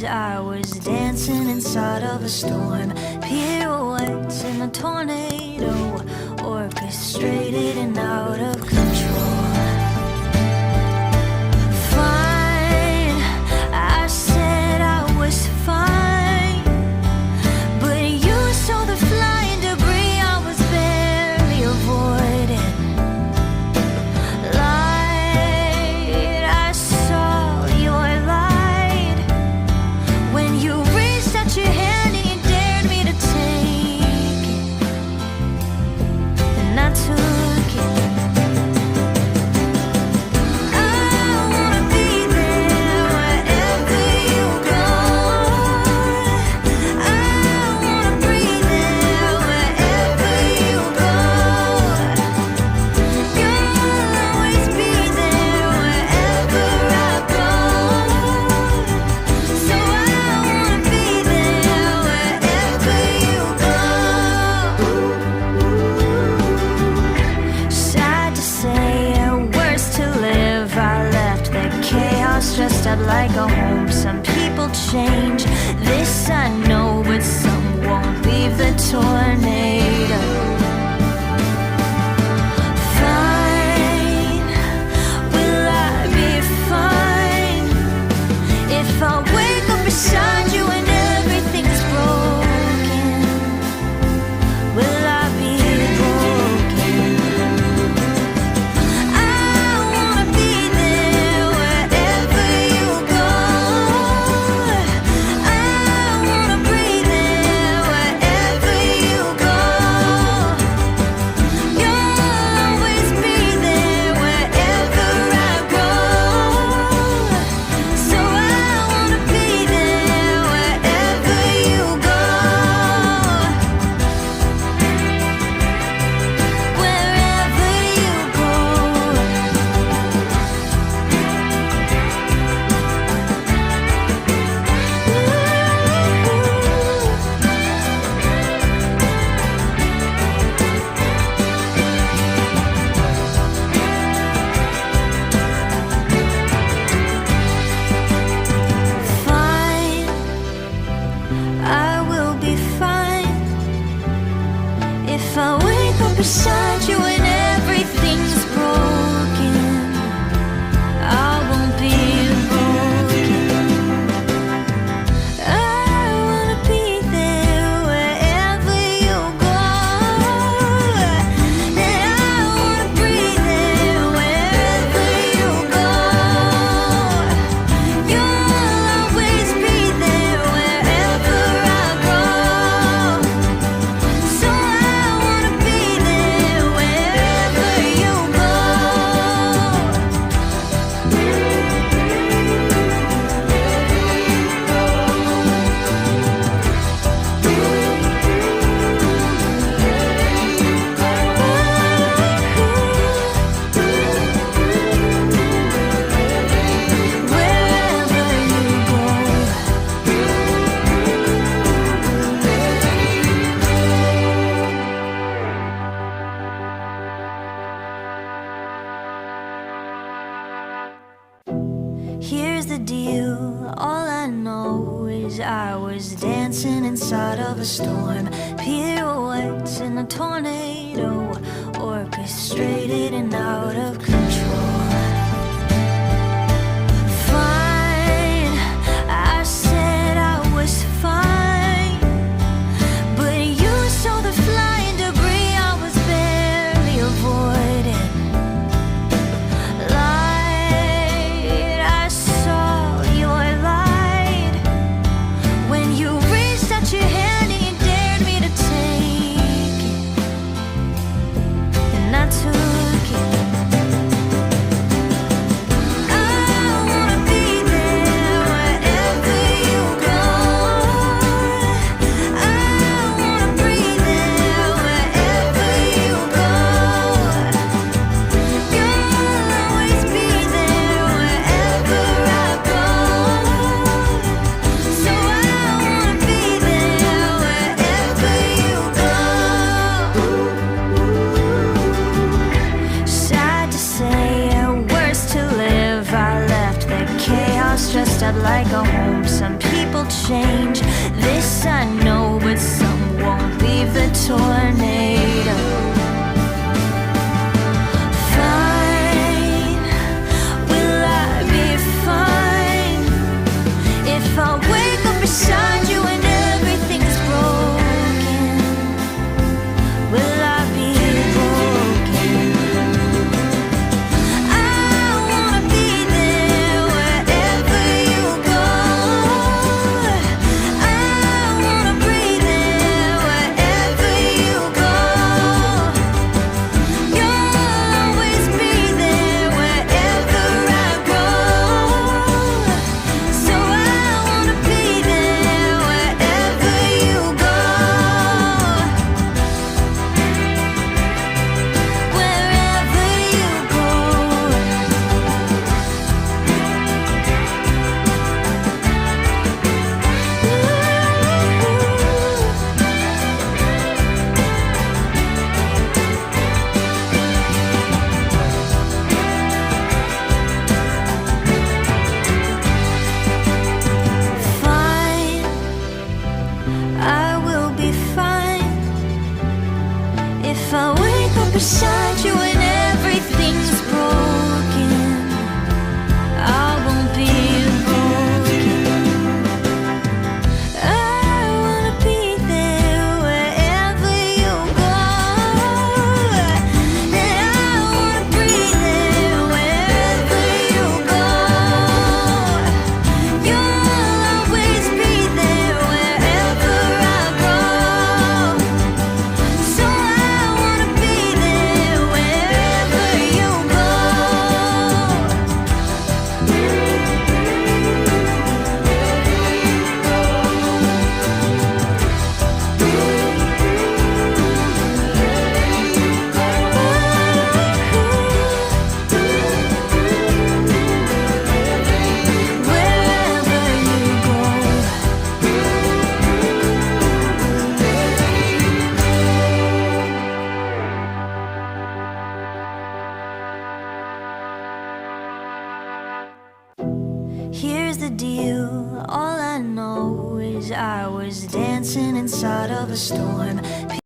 I was dancing inside of a storm, pirouettes in a tornado, orchestrated and out of control. Fine, I said I was fine, but you saw the flying debris I was barely avoiding. Light, I saw your light when you reached out your hand and you dared me to take it, and I took it. I wanna be there wherever you go. I wanna breathe there wherever you go. You'll always be there wherever I go. So I wanna be there wherever you go. Sad to say, worse to live. I left the chaos dressed up like a home. Some people change, this I know, but some won't leave the tornado. Fine, will I be fine if I wake up beside you and everything's broken? Will I be broken? I wanna be there wherever you go. I wanna breathe there wherever you go. You'll always be there wherever I go. So I wanna be there wherever you go. Wherever you go. Fine, I will be fine if I wake up beside you and everything's broken. I won't be broken. I wanna be there wherever you go. And I wanna breathe there wherever you go. You'll always be there wherever I go. So I wanna be there wherever you go. Wherever you go. Here's the deal, all I know is I was dancing inside of a storm, pirouettes in a tornado, orchestrated and out of control. Fine, I said I was fine, but you saw the flying debris I was barely avoiding. Light, I saw your light when you reached out your hand and you dared me to take it, and I took it. days I was dancing inside of a storm.